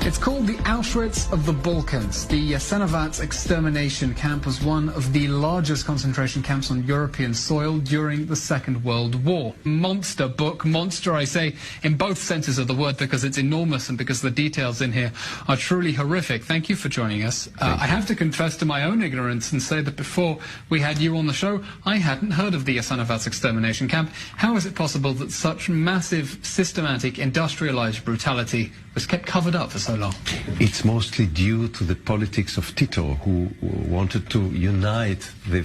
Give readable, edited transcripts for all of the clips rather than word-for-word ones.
It's called the Auschwitz of the Balkans. The Jasenovac extermination camp was one of the largest concentration camps on European soil during the Second World War. Monster book, monster I say in both senses of the word, because it's enormous and because the details in here are truly horrific. Thank you for joining us. I have to confess to my own ignorance and say that before we had you on the show, I hadn't heard of the Jasenovac extermination camp. How is it possible that such massive, systematic, industrialized brutality was kept covered up for so long? It's mostly due to the politics of Tito, who wanted to unite the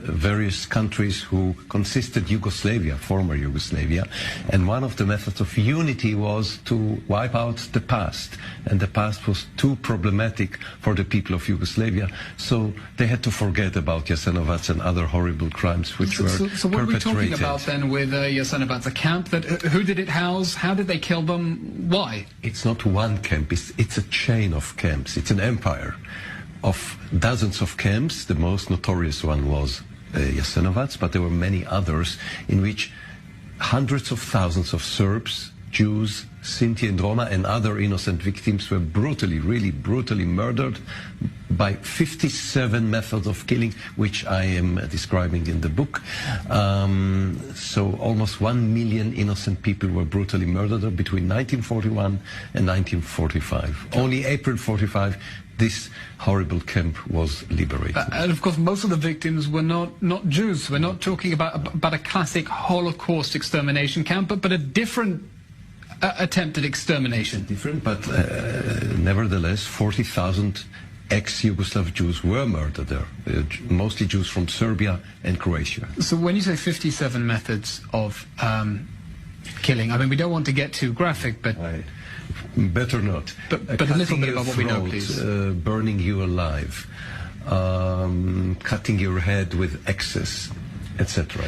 various countries who consisted Yugoslavia, former Yugoslavia, and one of the methods of unity was to wipe out the past, and the past was too problematic for the people of Yugoslavia, so they had to forget about Jasenovac and other horrible crimes which were perpetrated. So what are we talking about then with Jasenovac? A camp that, who did it house? How did they kill them? Why? It's not one camp, it's a chain of camps. It's an empire of dozens of camps. The most notorious one was Jasenovac, but there were many others in which hundreds of thousands of Serbs, Jews, Sinti and Roma and other innocent victims were brutally, really brutally murdered by 57 methods of killing, which I am describing in the book. So almost 1 million innocent people were brutally murdered between 1941 and 1945. Only April 45, this horrible camp was liberated. And of course, most of the victims were not Jews. We're not talking about a classic Holocaust extermination camp, but a different attempted extermination. Different, but nevertheless, 40,000 ex-Yugoslav Jews were murdered there, mostly Jews from Serbia and Croatia. So when you say 57 methods of killing, I mean, we don't want to get too graphic, but... Better not. But a little bit about what we know, please. Burning you alive, cutting your head with axes, etc.